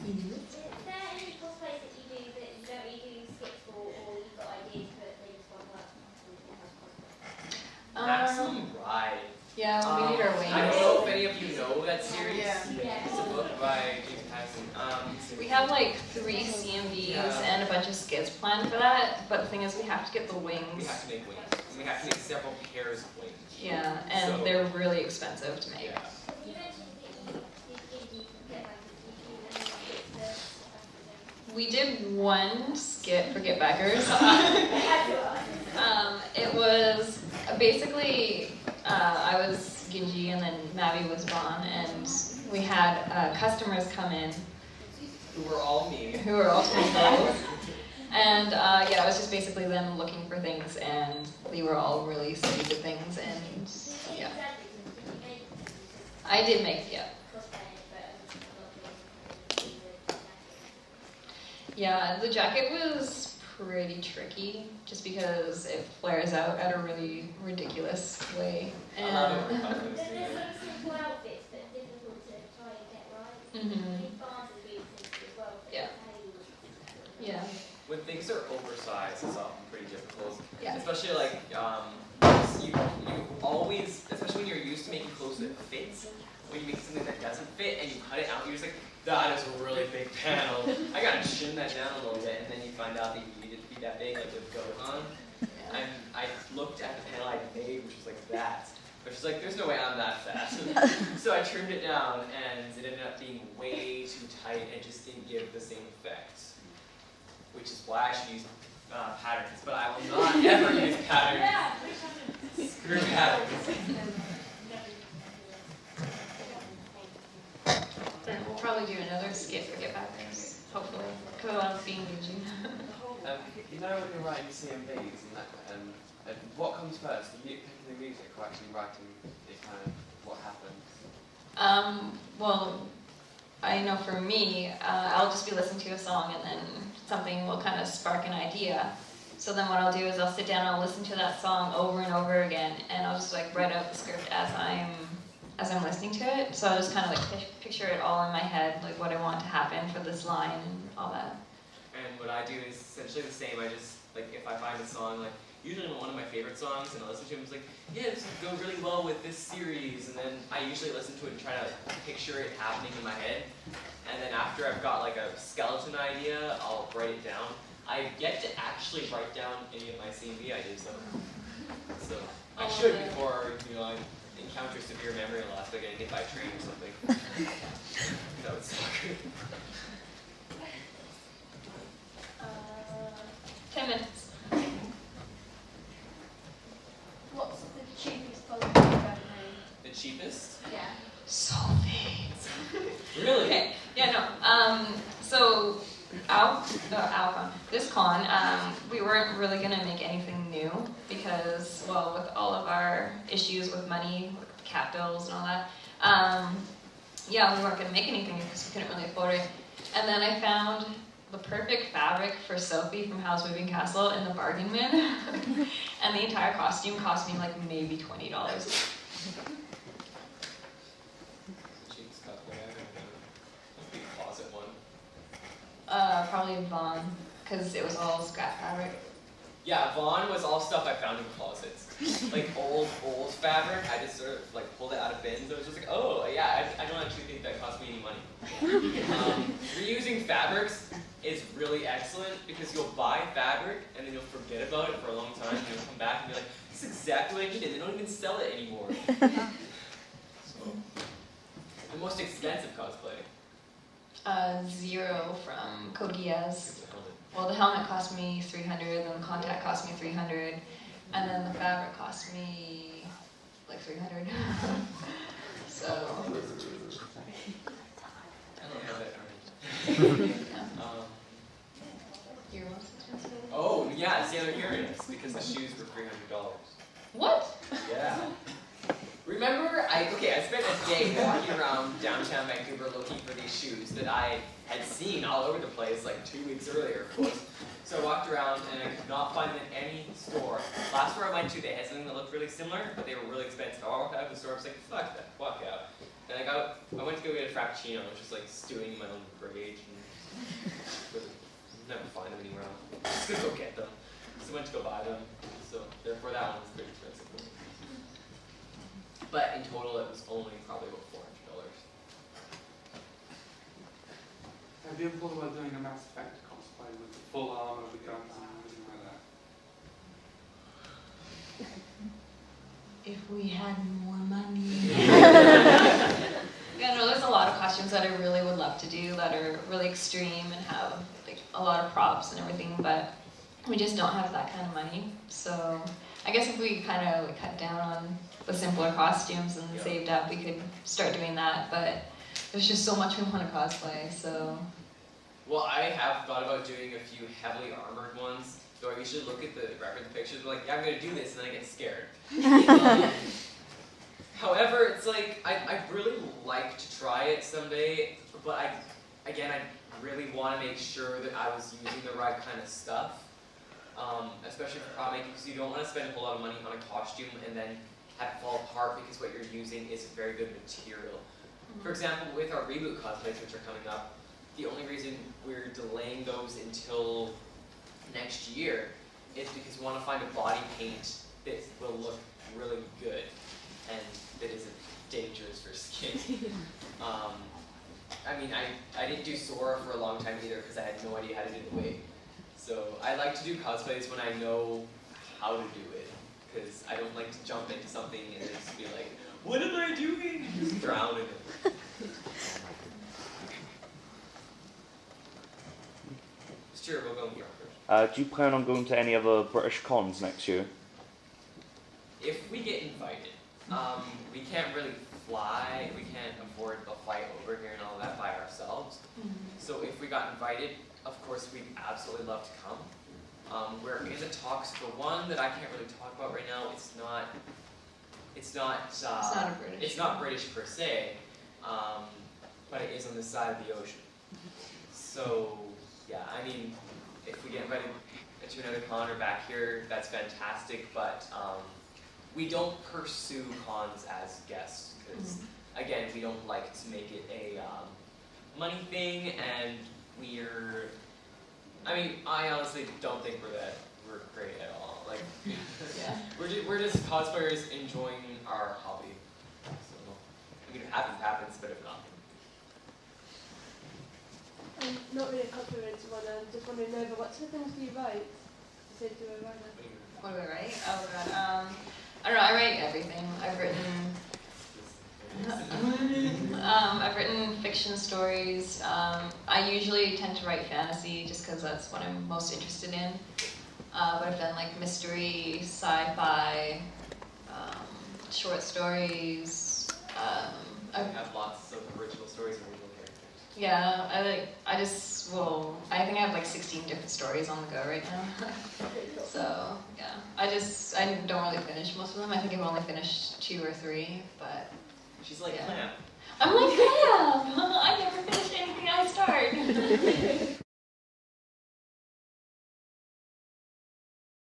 Mm-hmm. Is there any cosplays that you do that you don't really do skits for, or you've got ideas but they just won't work? Maximum Ride. Yeah, we need our wings. I don't know if any of you know that series. Yeah. It's a book by James Patterson. We have like 3 CMVs and a bunch of skits planned for that, but the thing is we have to get the wings. We have to make wings. We have to make several pairs of wings. Yeah, and So, they're really expensive to make. Yeah. You mentioned that you get back to We did one skit for Get Backers. It was basically, I was Ginji and then Mavi was Vaughn, and we had customers come in. Who were all me. Who were all Twinfools. And yeah, it was just basically them looking for things, and we were all really stupid things, and yeah. I did make, yeah. Yeah, the jacket was pretty tricky, just because it flares out at a really ridiculous way. A lot of And our customers There's do some that. simple outfits that are difficult to try and get right. Mhm. Barnes is really simple as well. Yeah. Yeah. When things are oversized, it's often pretty difficult. Yeah. Especially like, you always, especially when you're used to making clothes that fits, when you make something that doesn't fit and you cut it out, you're just like, that is a really big panel. I gotta trim that down a little bit, and then you find out that you need it to be that big, like with Gohan. And I looked at the panel I made, which was like that. But she's like, there's no way I'm that fat. So I trimmed it down, and it ended up being way too tight and just didn't give the same effect. Which is why I should use patterns, but I will not ever use patterns. Screw patterns. We'll probably do another skit for Get Backers, hopefully, because I love being Ginji. You know when you're writing CMVs and what comes first, the picking the music or actually writing is kind of what happens? Well, I know for me, I'll just be listening to a song and then something will kind of spark an idea. So then what I'll do is I'll sit down and I'll listen to that song over and over again, and I'll just like write out the script as I'm listening to it. So I'll just kind of like picture it all in my head, like what I want to happen for this line and all that. And what I do is essentially the same. I just, like, if I find a song, like, usually one of my favorite songs, and I listen to it, it's like, yeah, this would go really well with this series, and then I usually listen to it and try to picture it happening in my head. And then after I've got like a skeleton idea, I'll write it down. I get to actually write down any of my CMV ideas though. So I should before, I encounter severe memory loss, like I get hit by a train or something. That would suck. 10 minutes. What's the cheapest colour you've ever made? The cheapest? Yeah. Sulfates. Really? Okay. Yeah, no. So this con, we weren't really gonna make anything new because, well, with all of our issues with money, with the cap bills and all that, yeah, we weren't gonna make anything because we couldn't really afford it. And then I found the perfect fabric for Sophie from Howl's Moving Castle in the bargain bin, and the entire costume cost me like maybe $20. Cheapest cosplay I've ever done. Must be a closet one. Probably Vaughn, because it was all scrap fabric. Yeah, Vaughn was all stuff I found in closets. Like old fabric, I just sort of like pulled it out of bins. It was just like, oh yeah, I don't actually think that cost me any money. Reusing fabrics is really excellent because you'll buy fabric and then you'll forget about it for a long time and you'll come back and be like, this is exactly what I needed. They don't even sell it anymore. So, the most expensive cosplay. Zero from Code Geass. Well, the helmet cost me $300, then the contact cost me $300, and then the fabric cost me like $300. So. I don't have that orange. Your most expensive? Oh, yeah, it's the other earrings because the shoes were $300. What? Yeah. Remember, I spent a day walking around downtown Vancouver looking for these shoes that I had seen all over the place like 2 weeks earlier, of course. So I walked around and I could not find them in any store. Last store I went to, they had something that looked really similar, but they were really expensive. I walked out of the store, I was like, fuck that, walk out. And Like I went to go get a frappuccino. I was just like stewing in my own rage and never find them anywhere else. Just gonna go get them. So I went to go buy them. So therefore that one was pretty expensive for me. But in total it was only probably about $400. Have you ever thought about doing a Mass Effect cosplay with the full armor, the guns, and everything like that? If we had more money. Yeah, no, there's a lot of costumes that I really would love to do that are really extreme and have like a lot of props and everything, but we just don't have that kind of money. So I guess if we kind of like cut down on the simpler costumes and saved up, we could start doing that. But there's just so much we want to cosplay. So. Well, I have thought about doing a few heavily armored ones. So I usually look at the reference pictures, like, yeah, I'm gonna do this, and then I get scared. However, it's like I really like to try it someday, but I really want to make sure that I was using the right kind of stuff, especially for prop making, because you don't want to spend a whole lot of money on a costume and then have it fall apart because what you're using isn't very good material. For example, with our reboot cosplays, which are coming up, the only reason we're delaying those until next year is because we want to find a body paint that will look really good and that isn't dangerous for skin. I mean, I didn't do Sora for a long time either because I had no idea how to do the wig. So I like to do cosplays when I know how to do it, because I don't like to jump into something and then just be like, what am I doing? Just drown in it. Sure, we'll go with you first. Do you plan on going to any other British cons next year? If we get invited, we can't really fly, we can't afford a flight over here and all of that by ourselves. So if we got invited, of course we'd absolutely love to come. We're in the talks for one that I can't really talk about right now. It's not British per se, but it is on this side of the ocean. So yeah, I mean, if we get invited to another con or back here, that's fantastic, but we don't pursue cons as guests, because again, we don't like to make it a money thing, and I honestly don't think we're great at all. Like, we're just cosplayers enjoying our hobby. So, I mean, if it happens, happens, but if not. Not really a compliment to one, just wondering, Nova, what sort of things do you write? You said you were a writer. What do I write? Oh god. I don't know, I write everything. I've written fiction stories. I usually tend to write fantasy just because that's what I'm most interested in. But I've done like mystery, sci-fi, short stories. I have lots of original stories and original characters. Yeah, I think I have like 16 different stories on the go right now. So, yeah. I don't really finish most of them. I think I've only finished 2 or 3, but... She's like, yeah. Clam. I'm like, Clam! I never finish anything I start.